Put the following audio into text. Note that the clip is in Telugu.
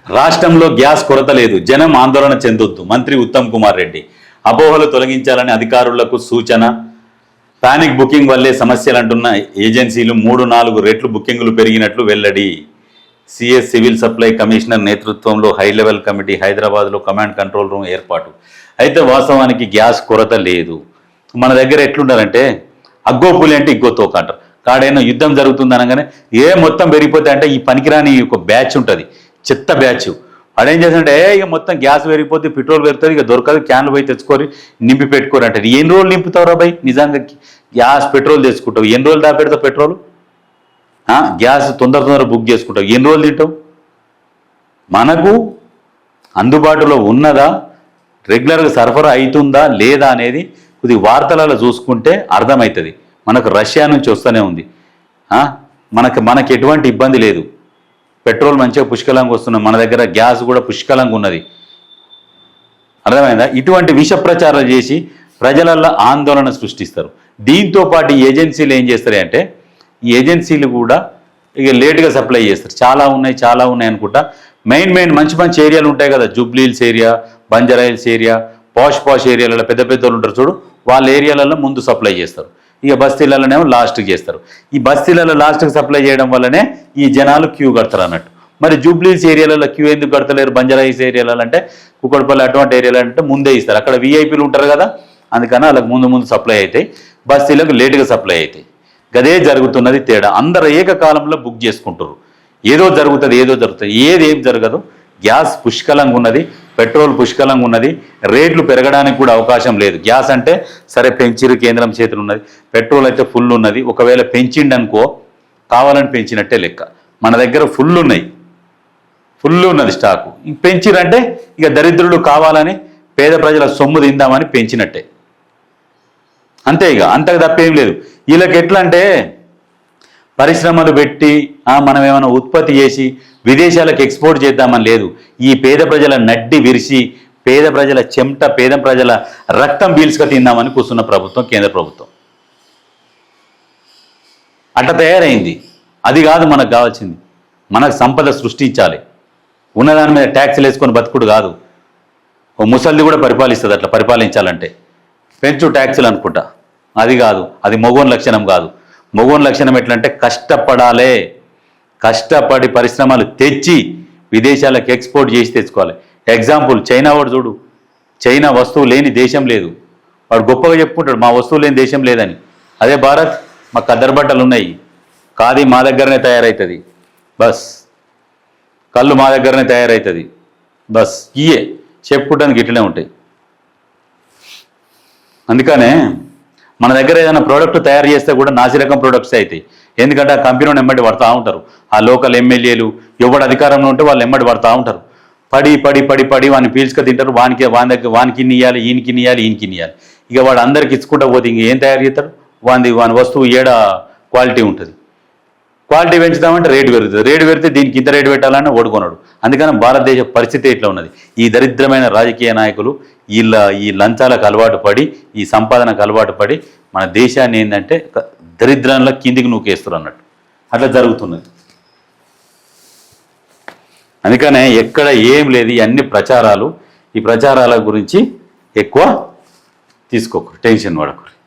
రాష్ట్రంలో గ్యాస్ కొరత లేదు, జనం ఆందోళన చెందొద్దు. మంత్రి ఉత్తమ్ కుమార్ రెడ్డి అపోహలు తొలగించాలని అధికారులకు సూచన. పానిక్ బుకింగ్ వల్లే సమస్యలు అంటున్న ఏజెన్సీలు 3-4 రెట్లు బుకింగులు పెరిగినట్లు వెల్లడి. సిఎస్ సివిల్ సప్లై కమిషనర్ నేతృత్వంలో హై లెవెల్ కమిటీ హైదరాబాద్లో కమాండ్ కంట్రోల్ రూమ్ ఏర్పాటు. అయితే వాస్తవానికి గ్యాస్ కొరత లేదు. మన దగ్గర ఎట్లుండాలంటే అగ్గో పులి అంటే ఇగ్గో తోక అంటారు. కాడైనా యుద్ధం జరుగుతుంది అనగానే మొత్తం పెరిగిపోతే అంటే ఈ పనికిరాని ఒక బ్యాచ్ ఉంటుంది, చెత్త బ్యాచ్. వాడేం చేస్తుంటే ఇక మొత్తం గ్యాస్ పెరిగిపోతే పెట్రోల్ పెరుగుతుంది, ఇక దొరకదు, క్యాన్లు పోయి తెచ్చుకొని నింపి పెట్టుకోరు అంటే ఎన్ని రోజులు నింపుతావురా భయ్? నిజంగా గ్యాస్ పెట్రోల్ తెచ్చుకుంటావు, ఎన్ని రోజులు దాపెడతావు పెట్రోల్? గ్యాస్ తొందర బుక్ చేసుకుంటావు, ఎన్ని రోజులు తింటావు? మనకు అందుబాటులో ఉన్నదా, రెగ్యులర్గా సరఫరా అవుతుందా లేదా అనేది కొద్ది వార్తలలో చూసుకుంటే అర్థమవుతుంది. మనకు రష్యా నుంచి వస్తూనే ఉంది, మనకి ఎటువంటి ఇబ్బంది లేదు. పెట్రోల్ మంచిగా పుష్కలంగా వస్తున్నాం, మన దగ్గర గ్యాస్ కూడా పుష్కలంగా ఉన్నది. అర్థమైందా? ఇటువంటి విష ప్రచారాలు చేసి ప్రజలల్లో ఆందోళన సృష్టిస్తారు. దీంతో పాటు ఈ ఏజెన్సీలు ఏం చేస్తాయి అంటే, ఈ ఏజెన్సీలు కూడా ఇక లేట్గా సప్లై చేస్తారు. చాలా ఉన్నాయి అనుకుంటా. మెయిన్ మంచి ఏరియాలు ఉంటాయి కదా, జూబ్లీహిల్స్ ఏరియా, బంజారాహిల్స్ ఏరియా, పాష్ ఏరియాలలో పెద్ద వాళ్ళు ఉంటారు చూడు, వాళ్ళ ఏరియాలలో ముందు సప్లై చేస్తారు. ఇక బస్తీలలోనేమో లాస్ట్కి చేస్తారు. ఈ బస్తీలలో లాస్ట్కి సప్లై చేయడం వల్లనే ఈ జనాలు క్యూ కడతారు అన్నట్టు. మరి జూబ్లీహిల్స్ ఏరియాలలో క్యూ ఎందుకు కడతలేరు? బంజారాహిల్స్ ఏరియాలలో అంటే, కుక్కడపల్లి అటువంటి ఏరియాలు అంటే ముందే ఇస్తారు. అక్కడ వీఐపీలు ఉంటారు కదా, అందుకని వాళ్ళకి ముందు సప్లై అవుతాయి, బస్తీలకు లేటుగా సప్లై అవుతాయి. గదే జరుగుతున్నది తేడా. అందరు ఏకకాలంలో బుక్ చేసుకుంటారు. ఏదో జరుగుతుంది, ఏం జరగదు. గ్యాస్ పుష్కలంగా ఉన్నది, పెట్రోల్ పుష్కలంగా ఉన్నది, రేట్లు పెరగడానికి కూడా అవకాశం లేదు. గ్యాస్ అంటే సరే పెంచిరు, కేంద్రం చేతులు ఉన్నది. పెట్రోల్ అయితే ఫుల్ ఉన్నది. ఒకవేళ పెంచిండనుకో కావాలని పెంచినట్టే లెక్క. మన దగ్గర ఫుల్ ఉన్నది స్టాకు. పెంచిరంటే ఇక దరిద్రులు కావాలని పేద ప్రజల సొమ్ము తిందామని పెంచినట్టే, అంతే. ఇక అంతకు తప్పేం లేదు. వీళ్ళకి ఎట్లా అంటే పరిశ్రమలు పెట్టి మనం ఏమైనా ఉత్పత్తి చేసి విదేశాలకు ఎక్స్పోర్ట్ చేద్దామని లేదు. ఈ పేద ప్రజల నడ్డి విరిసి, పేద ప్రజల చెమట, పేద ప్రజల రక్తం పీల్చుక తిందామని కూర్చున్న ప్రభుత్వం, కేంద్ర ప్రభుత్వం అట్లా తయారైంది. అది కాదు మనకు కావాల్సింది. మనకు సంపద సృష్టించాలి, ఉన్నదాని మీద ట్యాక్స్లు వేసుకొని బతుకుడు కాదు. ఓ ముసలిది కూడా పరిపాలిస్తుంది అట్లా పరిపాలించాలంటే. పెంచు ట్యాక్సులు అనుకుంటా, అది కాదు. అది మొగోని లక్షణం కాదు. మొగోని లక్షణం ఎట్లంటే కష్టపడాలి, కష్టపడి పరిశ్రమలు తెచ్చి విదేశాలకు ఎక్స్పోర్ట్ చేసి తెచ్చుకోవాలి. ఎగ్జాంపుల్ చైనా వాడు చూడు, చైనా వస్తువు లేని దేశం లేదు. వాడు గొప్పగా చెప్పుకుంటాడు మా వస్తువు లేని దేశం లేదని. అదే భారత్, మా కద్దరు బట్టలు ఉన్నాయి, ఖాదీ మా దగ్గరనే తయారవుతుంది, బస్ కళ్ళు మా దగ్గరనే తయారవుతుంది, బస్ ఇయే చెప్పుకోవడానికి ఇట్లనే ఉంటాయి. అందుకనే మన దగ్గర ఏదైనా ప్రోడక్ట్ తయారు చేస్తే కూడా నాసిరకం ప్రోడక్ట్స్ అవుతాయి. ఎందుకంటే ఆ కంపెనీని ఎమ్మడి పడుతూ ఉంటారు. ఆ లోకల్ ఎమ్మెల్యేలు ఎవడు అధికారంలో ఉంటే వాళ్ళు ఎమ్మడి పడుతూ ఉంటారు. పడి వాడిని పీల్చుక తింటారు. వానికి ఇయ్యాలి, ఈయనకి ఇయ్యాలి. ఇక వాడు అందరికి ఇచ్చుకుంటా పోతే ఇంక ఏం తయారు చేస్తారు? వాని వస్తువు ఏడ క్వాలిటీ ఉంటుంది. క్వాలిటీ పెంచుదామంటే రేటు పెరుగుతుంది. రేటు పెరిగితే దీనికి ఇంత రేటు పెట్టాలని ఓడుకున్నాడు. అందుకని భారతదేశ పరిస్థితి ఇట్లా ఉన్నది. ఈ దరిద్రమైన రాజకీయ నాయకులు ఈ లంచాలకు అలవాటు పడి, ఈ సంపాదనకు అలవాటు పడి మన దేశాన్ని ఏంటంటే దరిద్రంలో కిందికి నూకేస్తారు అన్నట్టు. అట్లా జరుగుతున్నది. అందుకనే ఎక్కడ ఏం లేదు, ఈ అన్ని ప్రచారాలు. ఈ ప్రచారాల గురించి ఎక్కువ తీసుకోకూడదు, టెన్షన్ పడకూడదు.